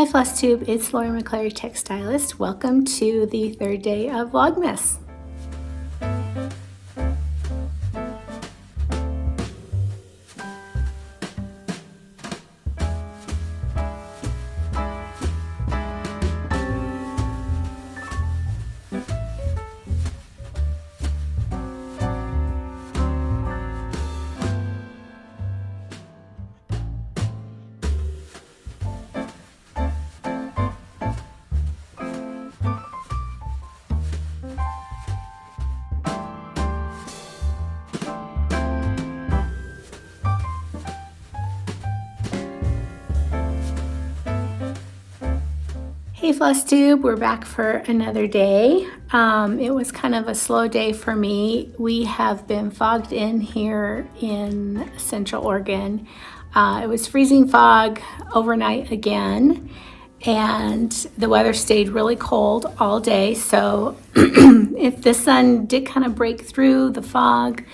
Hi Flosstube, it's Laura McCleary, Texstylust. Welcome to the third day of Vlogmas. Hey Flosstube, we're back for another day. It was kind of a slow day for me. We have been fogged in here in Central Oregon. It was freezing fog overnight again, and the weather stayed really cold all day. So if the sun did kind of break through the fog,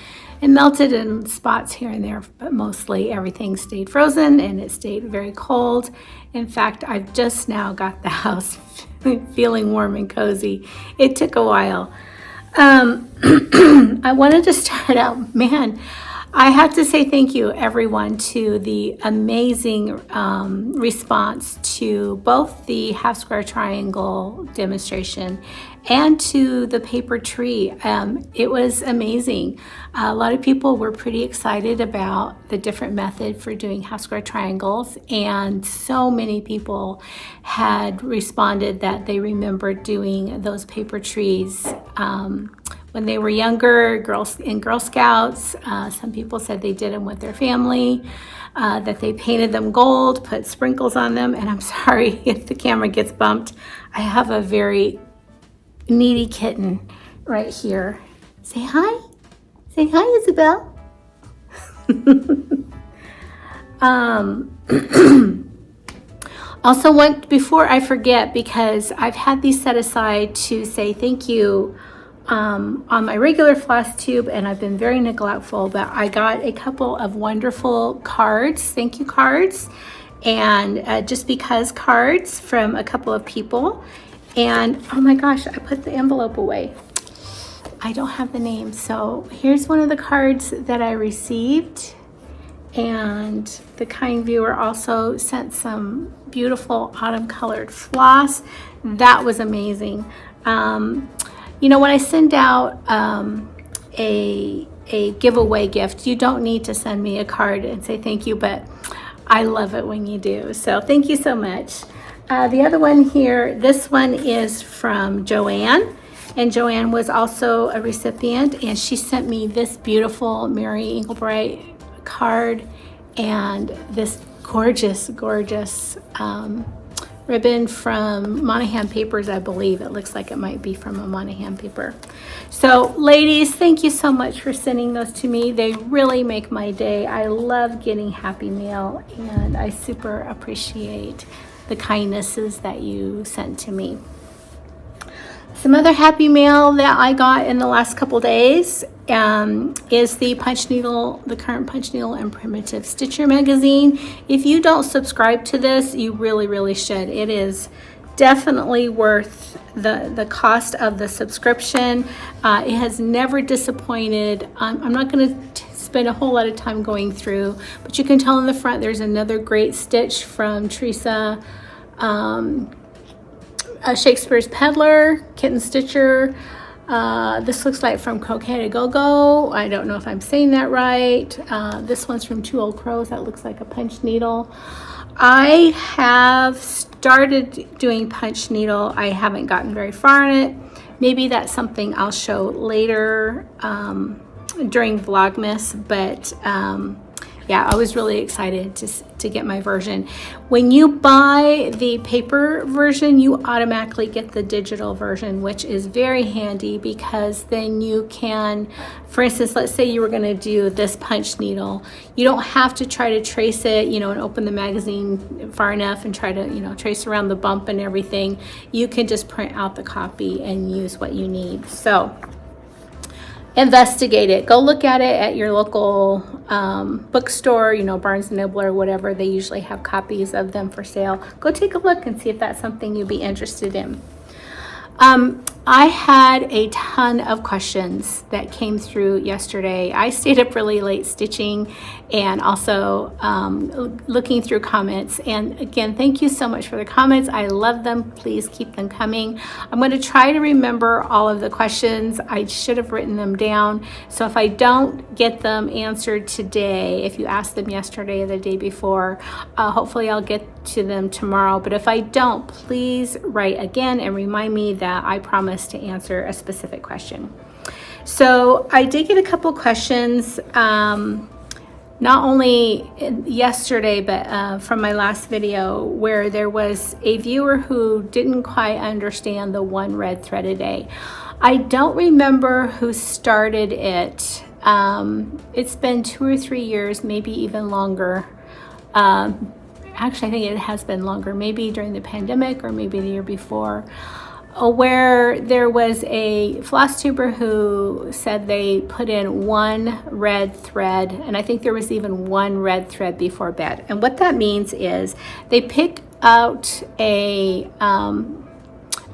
it melted in spots here and there, but mostly everything stayed frozen and it stayed very cold. In fact, I've just now got the house feeling warm and cozy. It took a while. I wanted to start out, man, I have to say thank you everyone to the amazing response to both the half square triangle demonstration and to the paper tree. It was amazing. A lot of people were pretty excited about the different method for doing half square triangles, and so many people had responded that they remembered doing those paper trees when they were younger, in Girl Scouts. Some people said they did them with their family, that they painted them gold, put sprinkles on them, and I'm sorry if the camera gets bumped. I have a very needy kitten right here. Say hi. Say hi, Isabel. Also before I forget, because I've had these set aside to say thank you on my regular Flosstube, and I've been very neglectful, but I got a couple of wonderful cards, thank you cards, and just because cards from a couple of people. And oh my gosh, I put the envelope away. I don't have the name. So here's one of the cards that I received. And the kind viewer also sent some beautiful autumn colored floss. That was amazing. You know, when I send out a giveaway gift, you don't need to send me a card and say thank you, but I love it when you do. So thank you so much. The other one here, this one is from Joanne, and Joanne was also a recipient, and she sent me this beautiful Mary Englebright card and this gorgeous ribbon from Monahan Papers. I believe it looks like it might be from a Monahan paper. So ladies, thank you so much for sending those to me. They really make my day. I love getting happy mail, and I super appreciate the kindnesses that you sent to me. Some other happy mail that I got in the last couple days is the punch needle, the current punch needle and primitive stitcher magazine. If you don't subscribe to this, you really should. It is definitely worth the cost of the subscription. It has never disappointed. I'm not going to spend a whole lot of time going through, but you can tell in the front there's another great stitch from Teresa Shakespeare's Peddler, Kitten Stitcher. This looks like from Croquet to Go-Go. I don't know if I'm saying that right. This one's from Two Old Crows. That looks like a punch needle. I have started doing punch needle. I haven't gotten very far in it. Maybe that's something I'll show later during Vlogmas, but yeah, I was really excited to get my version. When you buy the paper version, you automatically get the digital version, which is very handy, because then you can, for instance, let's say you were going to do this punch needle. You don't have to try to trace it, you know, and open the magazine far enough and try to, you know, trace around the bump and everything. You can just print out the copy and use what you need. So investigate it. Go look at it at your local bookstore, you know, Barnes & Noble or whatever. They usually have copies of them for sale. Go take a look and see if that's something you'd be interested in. I had a ton of questions that came through yesterday. I stayed up really late stitching and also looking through comments. And again, thank you so much for the comments. I love them. Please keep them coming. I'm going to try to remember all of the questions. I should have written them down. So if I don't get them answered today, if you asked them yesterday or the day before, hopefully I'll get to them tomorrow. But if I don't, please write again and remind me that I promised to answer a specific question. So I did get a couple questions, not only yesterday, but from my last video, where there was a viewer who didn't quite understand the 1 red thread a day. I don't remember who started it. It's been 2 or 3 years, maybe even longer. Actually, I think it has been longer, maybe during the pandemic or maybe the year before, where there was a floss tuber who said they put in 1 red thread, and I think there was even 1 red thread before bed. And what that means is they pick out a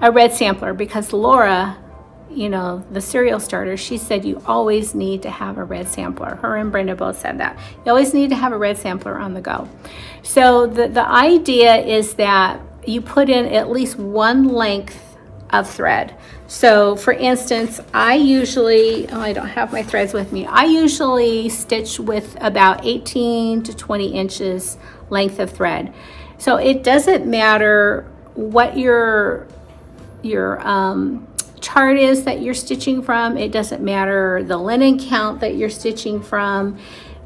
red sampler, because Laura, you know, the cereal starter, she said you always need to have a red sampler. Her and Brenda both said that. You always need to have a red sampler on the go. So the idea is that you put in at least 1 length of thread. So for instance, I usually, I don't have my threads with me, I usually stitch with about 18 to 20 inches length of thread. So it doesn't matter what your chart is that you're stitching from. It doesn't matter the linen count that you're stitching from.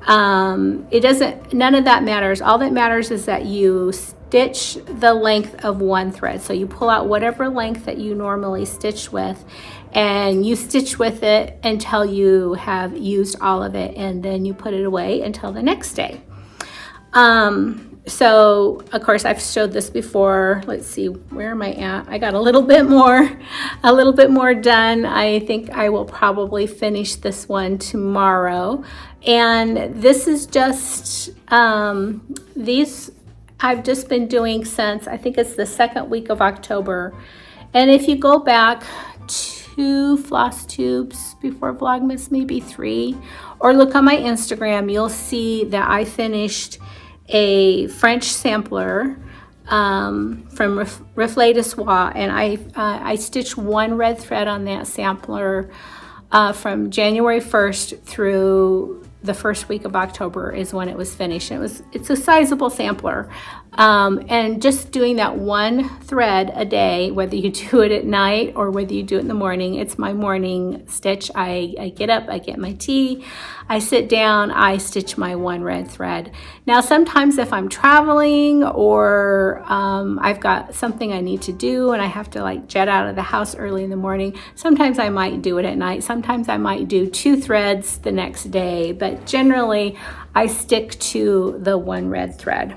None of that matters. All that matters is that you stitch the length of 1 thread. So you pull out whatever length that you normally stitch with, and you stitch with it until you have used all of it, and then you put it away until the next day. So of course I've showed this before. Let's see, where am I at? I got a little bit more done. I think I will probably finish this one tomorrow. And this is just, these I've just been doing since, I think it's the 2nd week of October. And if you go back 2 floss tubes before Vlogmas, maybe 3, or look on my Instagram, you'll see that I finished a French sampler from Reflet de Soie, and I stitched 1 red thread on that sampler from January 1st through the 1st week of October is when it was finished. It's a sizable sampler, and just doing that 1 thread a day, whether you do it at night or whether you do it in the morning, it's my morning stitch. I get up, I get my tea, I sit down, I stitch my 1 red thread. Now sometimes if I'm traveling or I've got something I need to do and I have to like jet out of the house early in the morning, sometimes I might do it at night. Sometimes I might do 2 threads the next day, but generally I stick to the 1 red thread.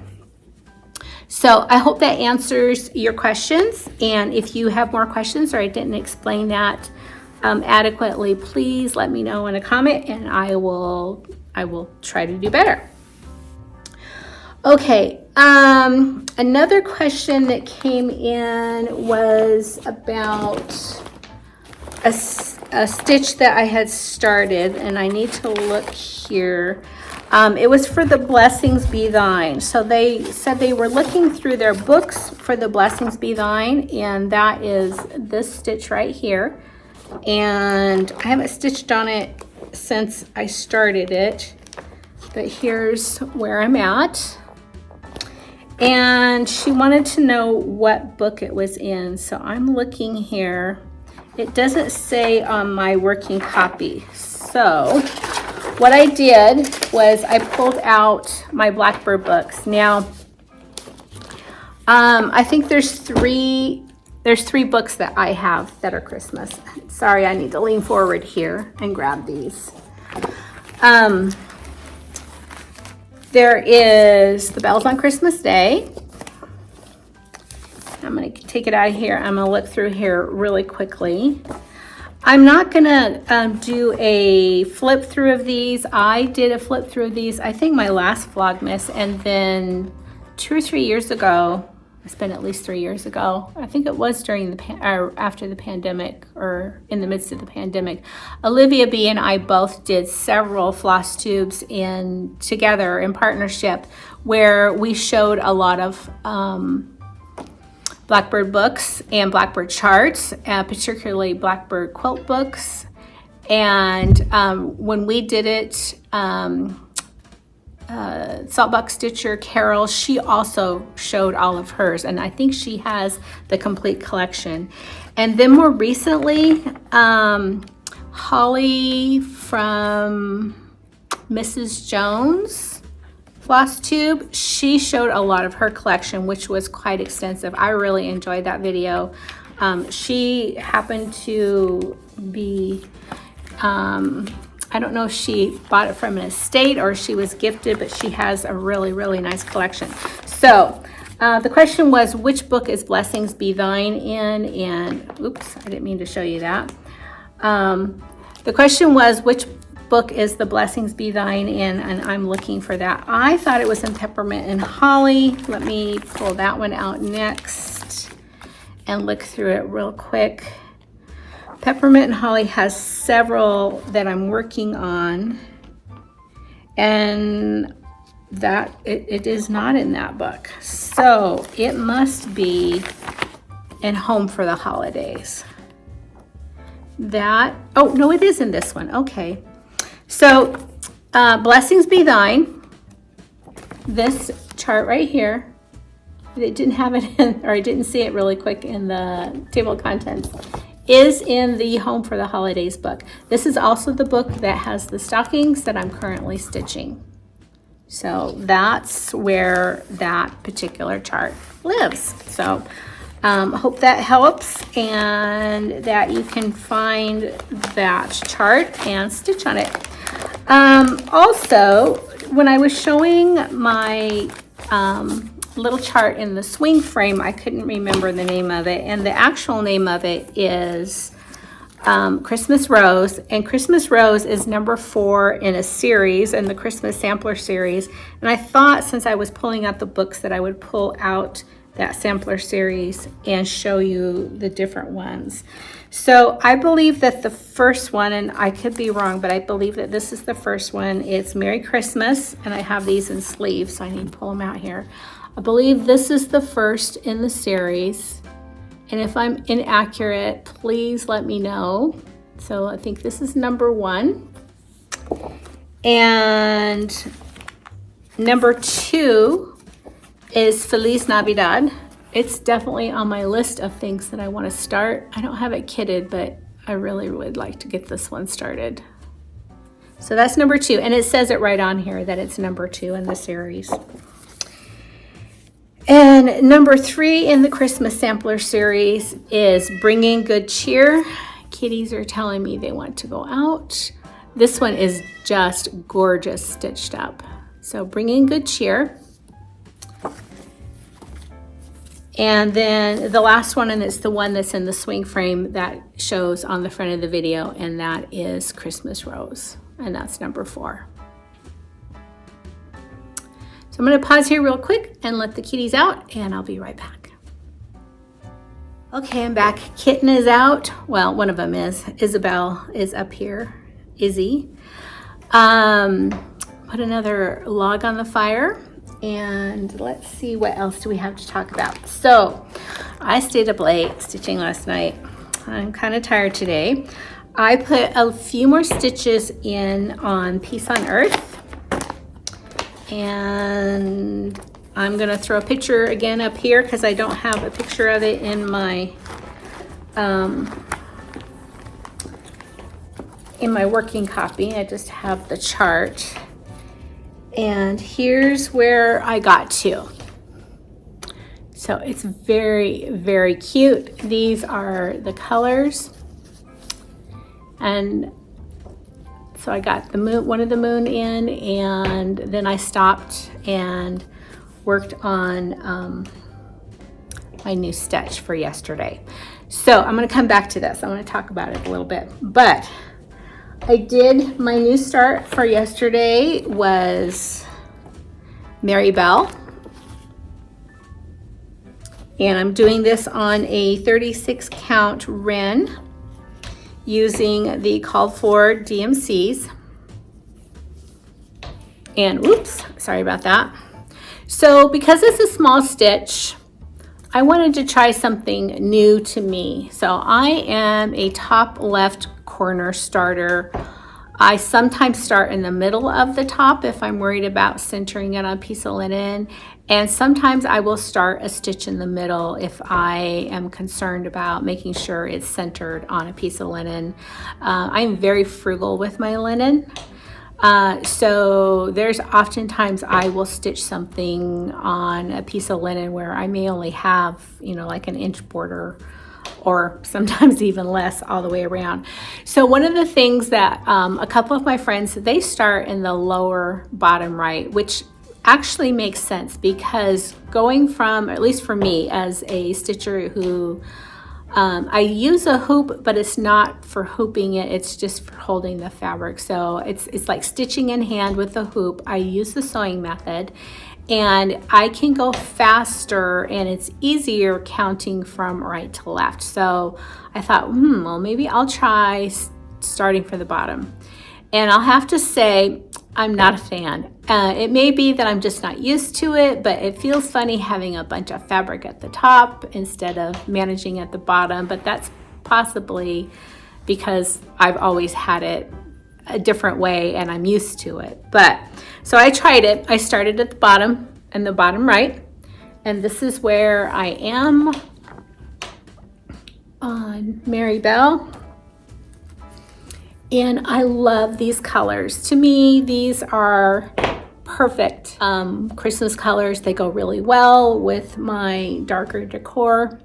So I hope that answers your questions, and if you have more questions or I didn't explain that adequately, please let me know in a comment and I will try to do better. Okay, another question that came in was about a stitch that I had started, and I need to look here. It was for the Blessings Be Thine. So they said they were looking through their books for the Blessings Be Thine, and that is this stitch right here. And I haven't stitched on it since I started it, but here's where I'm at. And she wanted to know what book it was in. So I'm looking here. It doesn't say on my working copy. So what I did was I pulled out my Blackbird books. Now, I think there's three books that I have that are Christmas. Sorry, I need to lean forward here and grab these. There is The Bells on Christmas Day. I'm going to take it out of here. I'm going to look through here really quickly. I'm not gonna do a flip through of these. I did a flip through of these, I think my last Vlogmas, and then 2 or 3 years ago, it's been at least 3 years ago, I think it was during the or after the pandemic, or in the midst of the pandemic, Olivia B and I both did several floss tubes together in partnership, where we showed a lot of Blackbird books and Blackbird charts, particularly Blackbird quilt books. And when we did it, Saltbuck Stitcher Carol, she also showed all of hers, and I think she has the complete collection. And then more recently, Holly from Mrs. Jones Floss Tube, she showed a lot of her collection, which was quite extensive. I really enjoyed that video. She happened to be, I don't know if she bought it from an estate or she was gifted, but she has a really, really nice collection. So the question was, which book is Blessings Be Thine in? And oops, I didn't mean to show you that. The question was, which book is the Blessings Be Thine in? And I'm looking for that. I thought it was in Peppermint and Holly. Let me pull that one out next and look through it real quick. Peppermint and Holly has several that I'm working on, and that it is not in that book. So it must be in Home for the Holidays. That, oh no, it is in this one. Okay. So Blessings Be Thine, this chart right here, it didn't have it in, or I didn't see it really quick in the table of contents, is in the Home for the Holidays book. This is also the book that has the stockings that I'm currently stitching. So that's where that particular chart lives. So hope that helps, and that you can find that chart and stitch on it. Also, when I was showing my little chart in the swing frame, I couldn't remember the name of it, and the actual name of it is Christmas Rose, and Christmas Rose is number 4 in a series, in the Christmas Sampler series. And I thought, since I was pulling out the books, that I would pull out that sampler series and show you the different ones. So I believe that the first one, and I could be wrong, but I believe that this is the first one. It's Merry Christmas, and I have these in sleeves, so I need to pull them out here. I believe this is the first in the series, and if I'm inaccurate, please let me know. So I think this is number 1, and number 2 is Feliz Navidad. It's definitely on my list of things that I want to start. I don't have it kitted, but I really would like to get this one started. So that's number 2, and it says it right on here that it's number 2 in the series. And number 3 in the Christmas Sampler series is Bringing Good Cheer. Kitties are telling me they want to go out. This one is just gorgeous stitched up. So Bringing Good Cheer. And then the last one, and it's the one that's in the swing frame that shows on the front of the video, and that is Christmas Rose, and that's number 4. So I'm going to pause here real quick and let the kitties out, and I'll be right back. Okay, I'm back. Kitten is out. Well, one of them is. Isabel is up here. Izzy. Put another log on the fire. And let's see, what else do we have to talk about? So I stayed up late stitching last night. I'm kind of tired today. I put a few more stitches in on Peace on Earth. And I'm going to throw a picture again up here because I don't have a picture of it in my working copy. I just have the chart. And here's where I got to. So it's very, very cute. These are the colors. And so I got the moon, one of the moon in, and then I stopped and worked on my new stitch for yesterday. So I'm going to come back to this. I want to talk about it a little bit, but I did, my new start for yesterday was Mary Bell. And I'm doing this on a 36 count Wren using the called for DMCs. And oops, sorry about that. So because it's a small stitch, I wanted to try something new to me. So I am a top left corner starter. I sometimes start in the middle of the top if I'm worried about centering it on a piece of linen. And sometimes I will start a stitch in the middle if I am concerned about making sure it's centered on a piece of linen. I'm very frugal with my linen. So there's oftentimes I will stitch something on a piece of linen where I may only have, you know, like an inch border, or sometimes even less all the way around. So one of the things that a couple of my friends, they start in the lower bottom right, which actually makes sense because going from, at least for me as a stitcher who I use a hoop, but it's not for hooping it, it's just for holding the fabric. So it's like stitching in hand with the hoop. I use the sewing method and I can go faster and it's easier counting from right to left. So I thought, well, maybe I'll try starting from the bottom. And I'll have to say, I'm not a fan. It may be that I'm just not used to it, but it feels funny having a bunch of fabric at the top instead of managing at the bottom, but that's possibly because I've always had it a different way and I'm used to it. But so I tried it. I started at the bottom and the bottom right, and this is where I am on Mary Bell. And I love these colors. To me, these are perfect Christmas colors. They go really well with my darker decor.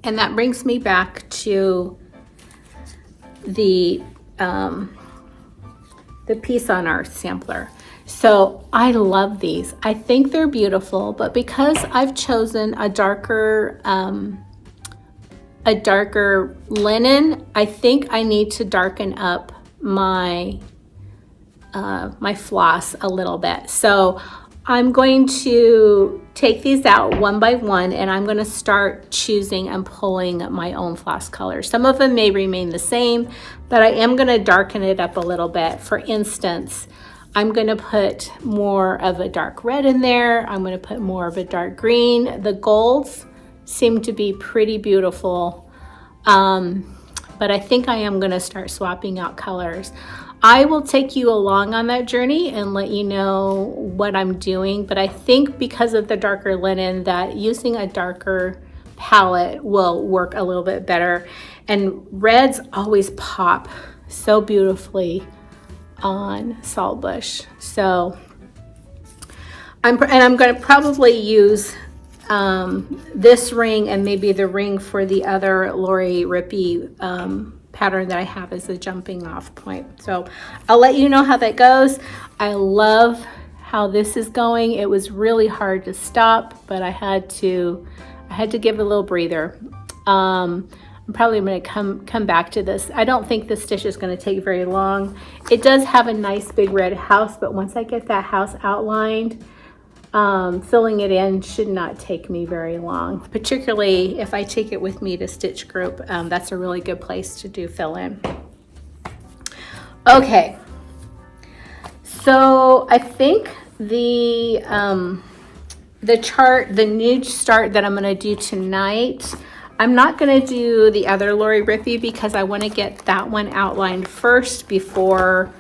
And that brings me back to the piece on our sampler. So I love these. I think they're beautiful, but because I've chosen a darker linen, I think I need to darken up my my floss a little bit. So I'm going to take these out one by one and I'm going to start choosing and pulling my own floss colors. Some of them may remain the same, but I am going to darken it up a little bit. For instance, I'm going to put more of a dark red in there. I'm going to put more of a dark green. The golds seem to be pretty beautiful, but I think I am going to start swapping out colors. I will take you along on that journey and let you know what I'm doing, but I think because of the darker linen that using a darker palette will work a little bit better. And reds always pop so beautifully on saltbush. So I'm going to probably use this ring and maybe the ring for the other Lori Rippey pattern that I have as a jumping off point. So I'll let you know how that goes. I love how this is going. It was really hard to stop, but I had to give it a little breather. I'm probably going to come back to this. I don't think this stitch is going to take very long. It does have a nice big red house, but once I get that house outlined, filling it in should not take me very long, particularly if I take it with me to stitch group. That's a really good place to do fill in. Okay, so I think the chart, the new start that I'm going to do tonight, I'm not going to do the other Lori Rippey because I want to get that one outlined first before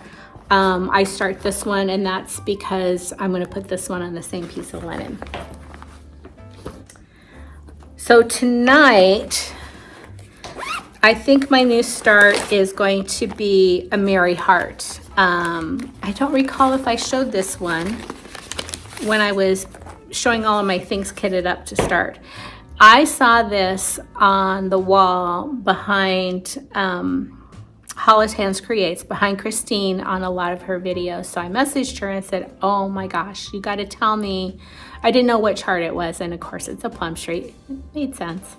I start this one, and that's because I'm going to put this one on the same piece of linen. So tonight, I think my new start is going to be a Merry Heart. I don't recall if I showed this one when I was showing all of my things kitted up to start. I saw this on the wall behind Hollis Hands Creates, behind Christine on a lot of her videos. So I messaged her and said, oh my gosh, you got to tell me. I didn't know what chart it was, and of course it's a plum street. It made sense.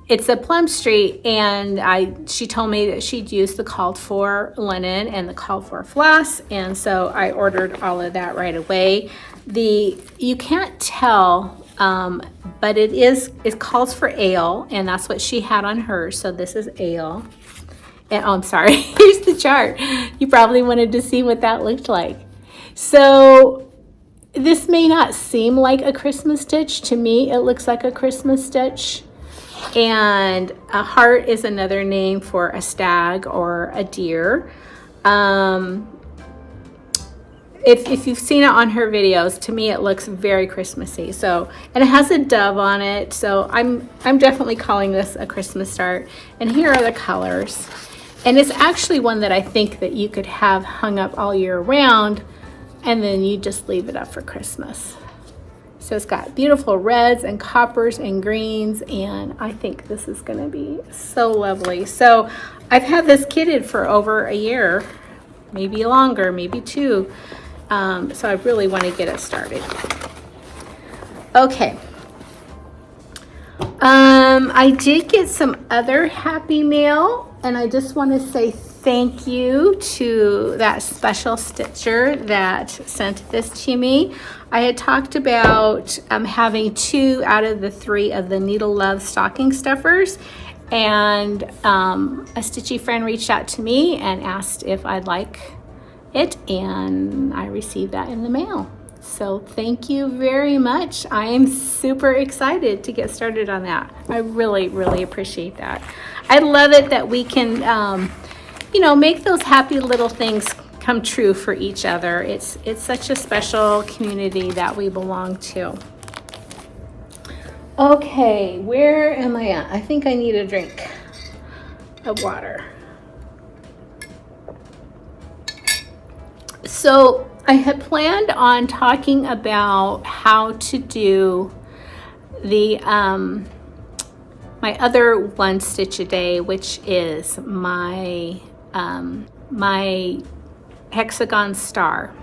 It's a plum street, and she told me that she'd use the called for linen and the called for floss, and so I ordered all of that right away. You can't tell, but it calls for ale, and that's what she had on hers. So this is ale. And oh, I'm sorry, here's the chart. You probably wanted to see what that looked like. So this may not seem like a Christmas stitch. To me, it looks like a Christmas stitch. And a heart is another name for a stag or a deer. If you've seen it on her videos, to me it looks very Christmassy. So, and it has a dove on it. So I'm definitely calling this a Christmas start. And here are the colors. And it's actually one that I think that you could have hung up all year round, and then you just leave it up for Christmas. So it's got beautiful reds and coppers and greens, and I think this is going to be so lovely. So I've had this kitted for over a year, maybe longer, maybe 2. So I really want to get it started. Okay. I did get some other happy mail, and I just want to say thank you to that special stitcher that sent this to me. I had talked about having 2 out of the 3 of the Needle Love stocking stuffers, and a stitchy friend reached out to me and asked if I'd like it, and I received that in the mail. So thank you very much. I am super excited to get started on that. I really, really appreciate that. I love it that we can make those happy little things come true for each other. It's such a special community that we belong to. Okay, where am I at? I think I need a drink of water. So I had planned on talking about how to do the my other 1 stitch a day, which is my hexagon star.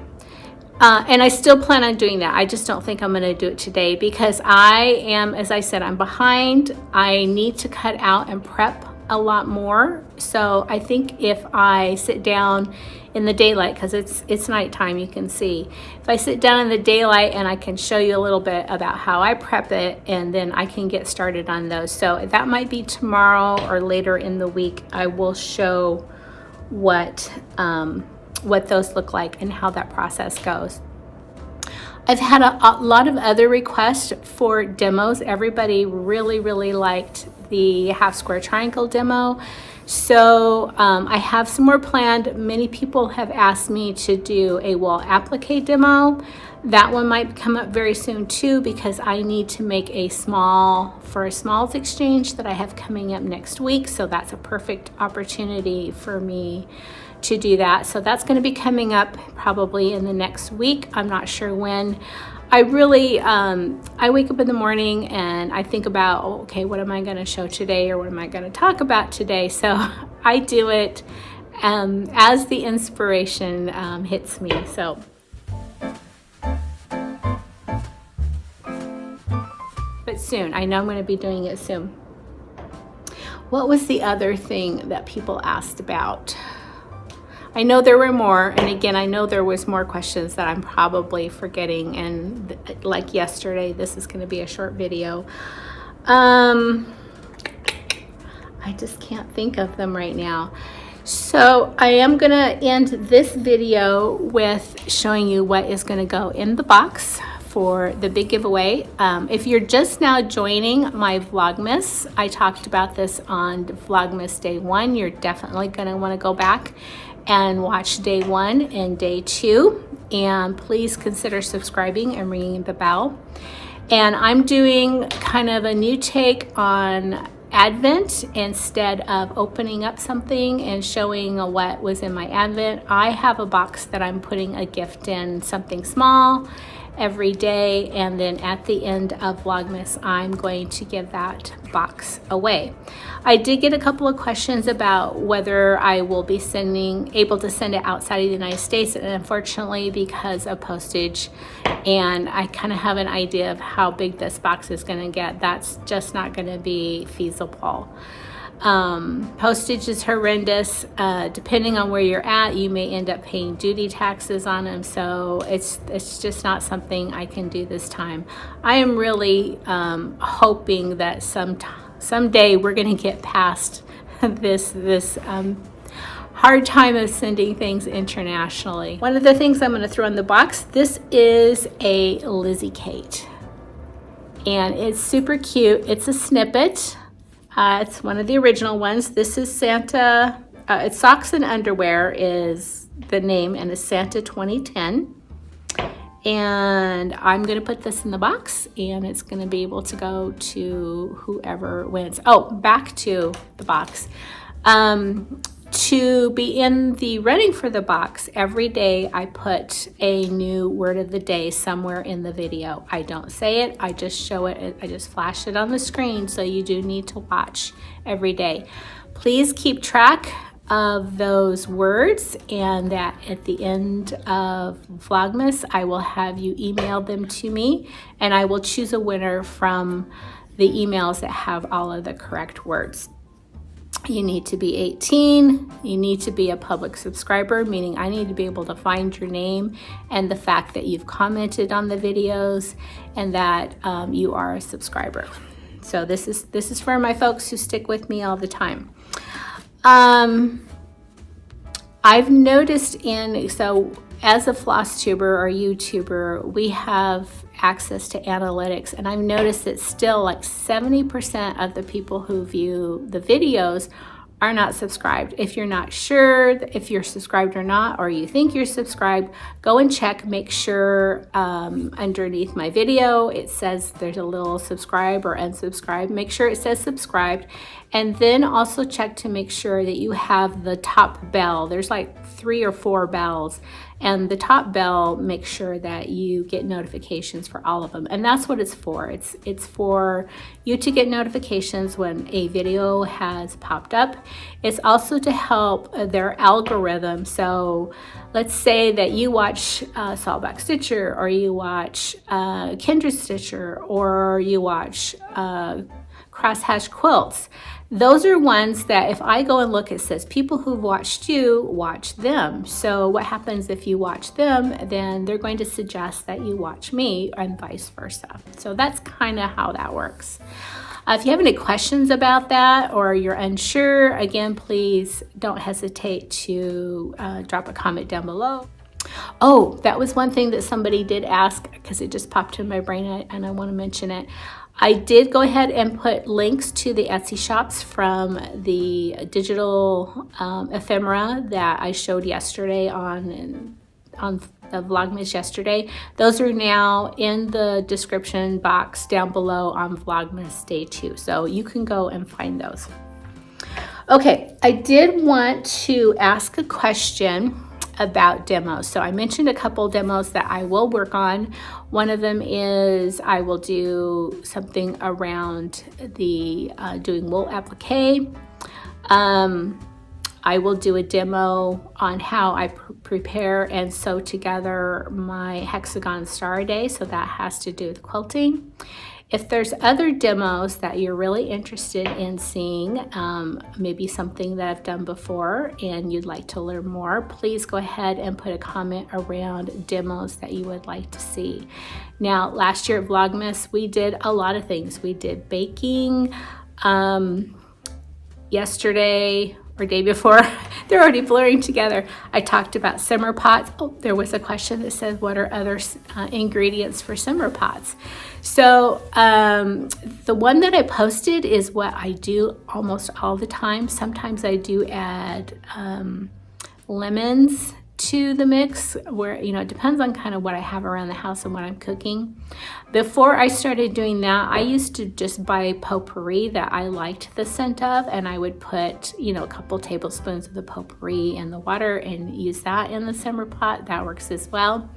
And I still plan on doing that. I just don't think I'm going to do it today because I am, as I said, I'm behind. I need to cut out and prep a lot more. So I think if I sit down in the daylight, because it's nighttime, you can see. If I sit down in the daylight and I can show you a little bit about how I prep it, and then I can get started on those. So that might be tomorrow or later in the week. I will show what those look like and how that process goes. I've had a lot of other requests for demos. Everybody really, really liked the half square triangle demo. So I have some more planned. Many people have asked me to do a wall applique demo. That one might come up very soon too, because I need to make a smalls exchange that I have coming up next week. So that's a perfect opportunity for me to do that. So that's going to be coming up probably in the next week. I'm not sure when. I really, I wake up in the morning and I think about, okay, what am I going to show today, or what am I going to talk about today? So I do it as the inspiration hits me. So. But soon, I know I'm going to be doing it soon. What was the other thing that people asked about? I know there were more, and again, I know there was more questions that I'm probably forgetting, and like yesterday, this is going to be a short video. I just can't think of them right now. So I am going to end this video with showing you what is going to go in the box for the big giveaway. If you're just now joining my Vlogmas, I talked about this on Vlogmas Day 1. You're definitely going to want to go back and watch Day 1 and Day 2. And please consider subscribing and ringing the bell. And I'm doing kind of a new take on Advent. Instead of opening up something and showing what was in my Advent, I have a box that I'm putting a gift in, something small, every day, and then at the end of Vlogmas I'm going to give that box away. I did get a couple of questions about whether I will be able to send it outside of the United States, and unfortunately, because of postage, and I kind of have an idea of how big this box is going to get, that's just not going to be feasible. Postage is horrendous. Depending on where you're at, you may end up paying duty taxes on them, so it's just not something I can do this time. I am really hoping that someday we're going to get past this hard time of sending things internationally. One of the things I'm going to throw in the box, this is a Lizzie Kate, and it's super cute. It's a snippet. It's one of the original ones. This is Santa, it's Socks and Underwear is the name, and it's Santa 2010. And I'm going to put this in the box, and it's going to be able to go to whoever wins. Oh, back to the box. To be in the running for the box, every day I put a new word of the day somewhere in the video. I don't say it, I just show it, I just flash it on the screen, so you do need to watch every day. Please keep track of those words, and that at the end of Vlogmas I will have you email them to me, and I will choose a winner from the emails that have all of the correct words. You need to be 18, you need to be a public subscriber, meaning I need to be able to find your name and the fact that you've commented on the videos and that you are a subscriber. So this is for my folks who stick with me all the time. I've noticed so as a floss tuber or YouTuber, we have access to analytics, and I've noticed that still like 70% of the people who view the videos are not subscribed. If you're not sure if you're subscribed or not, or you think you're subscribed, go and check, make sure underneath my video it says there's a little subscribe or unsubscribe. Make sure it says subscribed, and then also check to make sure that you have the top bell. There's like 3 or 4 bells, and the top bell makes sure that you get notifications for all of them, and that's what it's for. It's for you to get notifications when a video has popped up. It's also to help their algorithm. So let's say that you watch Saltback Stitcher, or you watch Kindred Stitcher, or you watch Crosshatch Quilts. Those are ones that if I go and look, it says people who've watched you, watch them. So what happens if you watch them, then they're going to suggest that you watch me, and vice versa. So that's kind of how that works. If you have any questions about that, or you're unsure, again, please don't hesitate to drop a comment down below. Oh, that was one thing that somebody did ask, because it just popped in my brain, and I want to mention it. I did go ahead and put links to the Etsy shops from the digital ephemera that I showed yesterday on the Vlogmas yesterday. Those are now in the description box down below on Vlogmas Day 2, so you can go and find those. Okay, I did want to ask a question about demos. So I mentioned a couple demos that I will work on. One of them is I will do something around the doing wool applique. I will do a demo on how I prepare and sew together my hexagon star a day, so that has to do with quilting. If there's other demos that you're really interested in seeing, maybe something that I've done before and you'd like to learn more, please go ahead and put a comment around demos that you would like to see. Now, last year at Vlogmas, we did a lot of things. We did baking. Yesterday or day before, they're already blurring together, I talked about simmer pots. Oh, there was a question that said, what are other ingredients for simmer pots? So the one that I posted is what I do almost all the time. Sometimes I do add lemons to the mix, where, you know, it depends on kind of what I have around the house and what I'm cooking. Before I started doing that, I used to just buy potpourri that I liked the scent of, and I would put, you know, a couple tablespoons of the potpourri in the water and use that in the simmer pot. That works as well.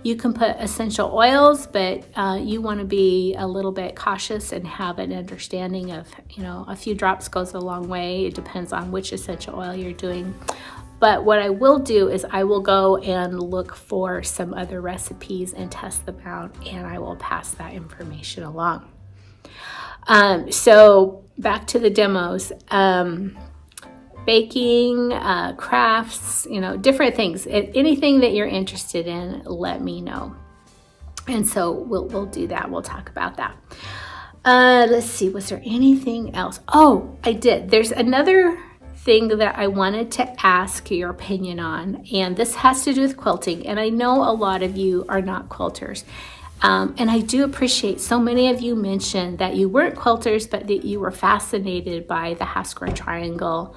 You can put essential oils, but you want to be a little bit cautious and have an understanding of, you know, a few drops goes a long way. It depends on which essential oil you're doing. But what I will do is I will go and look for some other recipes and test them out, and I will pass that information along. So back to the demos. Baking, crafts, you know, different things. Anything that you're interested in, let me know. And so we'll do that. We'll talk about that. Let's see, was there anything else? Oh, I did. There's another thing that I wanted to ask your opinion on, and this has to do with quilting. And I know a lot of you are not quilters. And I do appreciate so many of you mentioned that you weren't quilters, but that you were fascinated by the half square triangle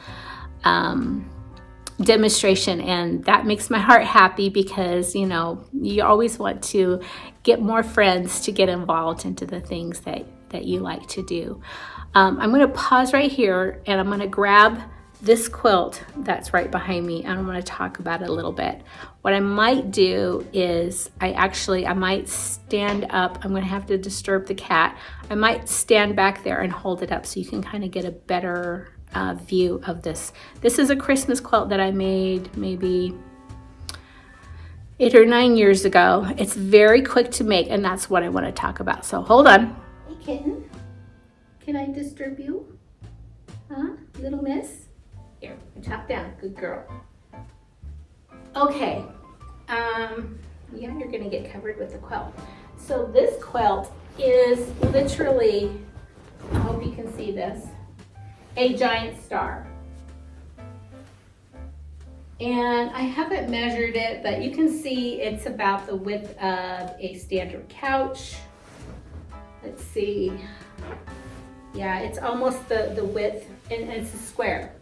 demonstration, and that makes my heart happy, because, you know, you always want to get more friends to get involved into the things that you like to do. I'm going to pause right here, and I'm going to grab this quilt that's right behind me, and I'm going to talk about it a little bit. What I might do is I might stand up. I'm going to have to disturb the cat. I might stand back there and hold it up so you can kind of get a better view of this. This is a Christmas quilt that I made maybe 8 or 9 years ago. It's very quick to make, and that's what I want to talk about. So hold on. Hey kitten, can I disturb you? Huh, little miss? Here, chop down, good girl. Okay, yeah, you're gonna get covered with the quilt. So this quilt is literally, I hope you can see this, a giant star. And I haven't measured it, but you can see it's about the width of a standard couch. Let's see. Yeah, it's almost the width, and it's a square.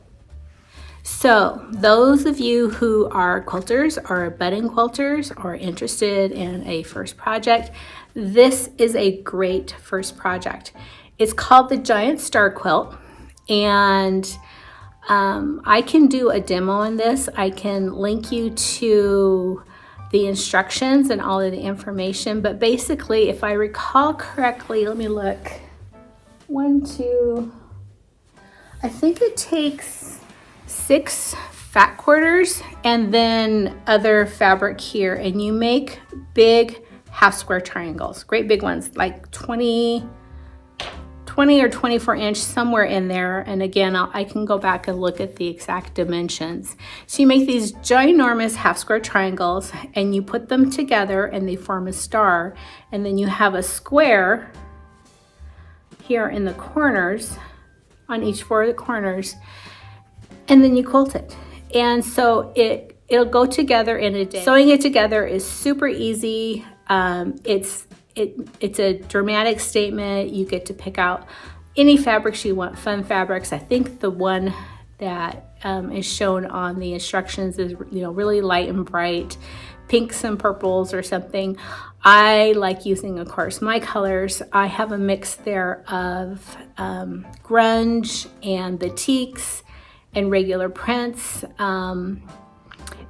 So those of you who are quilters or budding quilters or interested in a first project, this is a great first project. It's called the Giant Star Quilt, and I can do a demo on this. I can link you to the instructions and all of the information, but basically, if I recall correctly, let me look. 1, 2, I think it takes 6 fat quarters and then other fabric here, and you make big half square triangles, great big ones, like 20 or 24 inch, somewhere in there. And again, I can go back and look at the exact dimensions. So you make these ginormous half square triangles, and you put them together and they form a star, and then you have a square here in the corners, on each 4 of the corners, and then you quilt it. And so it'll go together in a day. Sewing it together is super easy. It's a dramatic statement. You get to pick out any fabrics you want, fun fabrics. I think the one that is shown on the instructions is, you know, really light and bright, pinks and purples or something. I like using, of course, my colors. I have a mix there of grunge and batiks and regular prints.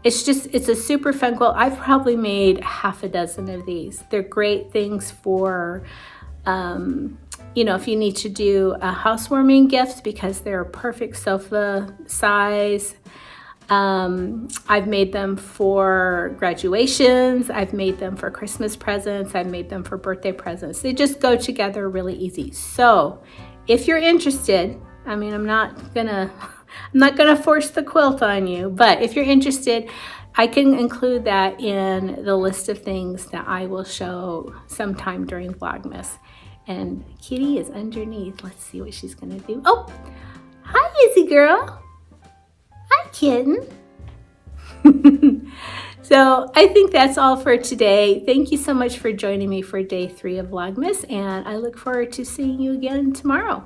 It's a super fun quilt. I've probably made half a dozen of these. They're great things for, you know, if you need to do a housewarming gift, because they're a perfect sofa size. I've made them for graduations. I've made them for Christmas presents. I've made them for birthday presents. They just go together really easy. So if you're interested, I mean, I'm not gonna force the quilt on you, but if you're interested, I can include that in the list of things that I will show sometime during Vlogmas. And Kitty is underneath. Let's see what she's gonna do. Oh, hi, Izzy girl. Hi, kitten. So I think that's all for today. Thank you so much for joining me for day 3 of Vlogmas, and I look forward to seeing you again tomorrow.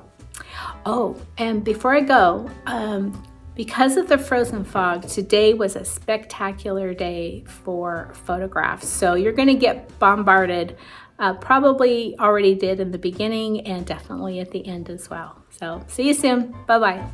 Oh, and before I go, because of the frozen fog, today was a spectacular day for photographs. So you're going to get bombarded, probably already did in the beginning and definitely at the end as well. So see you soon. Bye-bye.